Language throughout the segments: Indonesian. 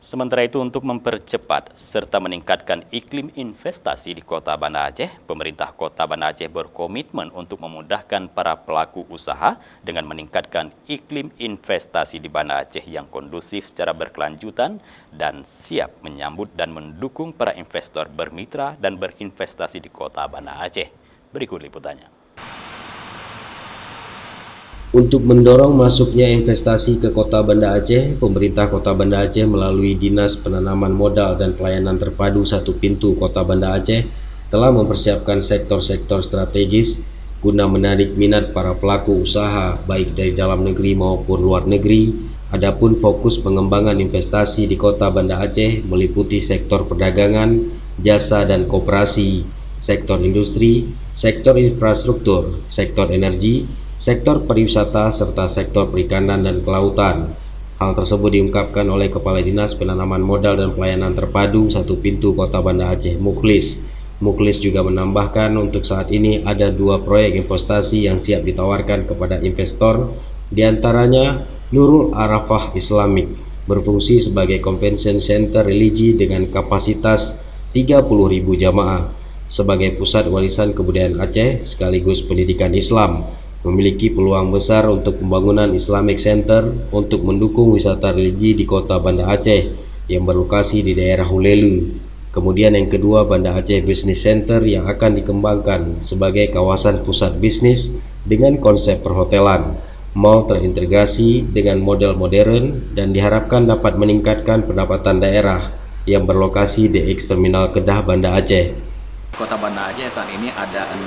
Sementara itu, untuk mempercepat serta meningkatkan iklim investasi di Kota Banda Aceh, pemerintah Kota Banda Aceh berkomitmen untuk memudahkan para pelaku usaha dengan meningkatkan iklim investasi di Banda Aceh yang kondusif secara berkelanjutan dan siap menyambut dan mendukung para investor bermitra dan berinvestasi di Kota Banda Aceh. Berikut liputannya. Untuk mendorong masuknya investasi ke Kota Banda Aceh, pemerintah Kota Banda Aceh melalui Dinas Penanaman Modal dan Pelayanan Terpadu Satu Pintu Kota Banda Aceh telah mempersiapkan sektor-sektor strategis guna menarik minat para pelaku usaha baik dari dalam negeri maupun luar negeri. Adapun fokus pengembangan investasi di Kota Banda Aceh meliputi sektor perdagangan, jasa dan koperasi, sektor industri, sektor infrastruktur, sektor energi, sektor pariwisata, serta sektor perikanan dan kelautan. Hal tersebut diungkapkan oleh Kepala Dinas Penanaman Modal dan Pelayanan Terpadu Satu Pintu Kota Banda Aceh, Mukhlis. Mukhlis juga menambahkan untuk saat ini ada 2 proyek investasi yang siap ditawarkan kepada investor, diantaranya Nurul Arafah Islamic, berfungsi sebagai convention center religi dengan kapasitas 30.000 jamaah, sebagai pusat warisan kebudayaan Aceh sekaligus pendidikan Islam, memiliki peluang besar untuk pembangunan Islamic Center untuk mendukung wisata religi di Kota Banda Aceh yang berlokasi di daerah Hulelu. Kemudian yang kedua, Banda Aceh Business Center yang akan dikembangkan sebagai kawasan pusat bisnis dengan konsep perhotelan, mall terintegrasi dengan model modern dan diharapkan dapat meningkatkan pendapatan daerah yang berlokasi di X Terminal Kedah Banda Aceh. Kota Banda Aceh saat ini ada 6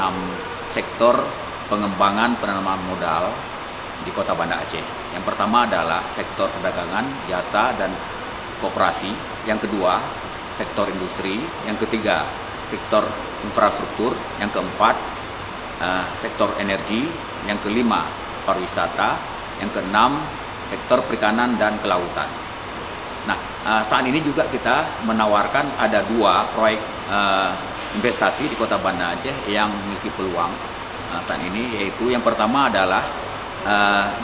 sektor pengembangan penanaman modal di Kota Banda Aceh. Yang pertama adalah sektor perdagangan, jasa, dan koperasi. Yang kedua, sektor industri. Yang ketiga, sektor infrastruktur. Yang keempat, sektor energi. Yang kelima, pariwisata. Yang keenam, sektor perikanan dan kelautan. Nah, saat ini juga kita menawarkan ada 2 proyek investasi di Kota Banda Aceh yang memiliki peluang saat ini, yaitu yang pertama adalah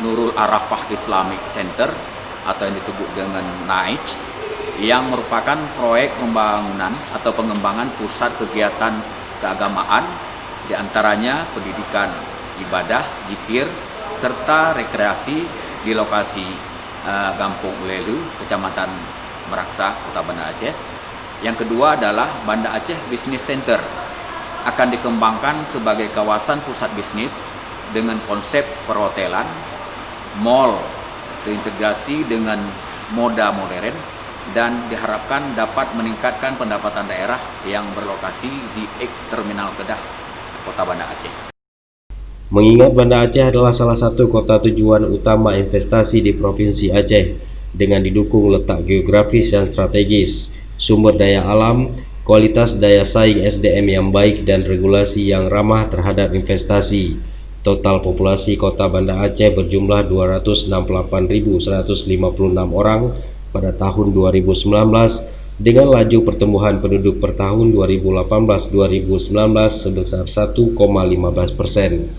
Nurul Arafah Islamic Center atau yang disebut dengan NAIC, yang merupakan proyek pembangunan atau pengembangan pusat kegiatan keagamaan, diantaranya pendidikan ibadah, zikir, serta rekreasi di lokasi Kampung Hulelu, Kecamatan Meraksa, Kota Banda Aceh. Yang kedua adalah Banda Aceh Business Center, akan dikembangkan sebagai kawasan pusat bisnis dengan konsep perhotelan, mall terintegrasi dengan moda modern, dan diharapkan dapat meningkatkan pendapatan daerah yang berlokasi di X Terminal Kedah, Kota Banda Aceh. Mengingat Banda Aceh adalah salah satu kota tujuan utama investasi di Provinsi Aceh dengan didukung letak geografis yang strategis, sumber daya alam, kualitas daya saing SDM yang baik, dan regulasi yang ramah terhadap investasi. Total populasi Kota Banda Aceh berjumlah 268.156 orang pada tahun 2019 dengan laju pertumbuhan penduduk per tahun 2018-2019 sebesar 1,15%.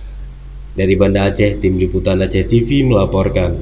Dari Banda Aceh, Tim Liputan Aceh TV melaporkan.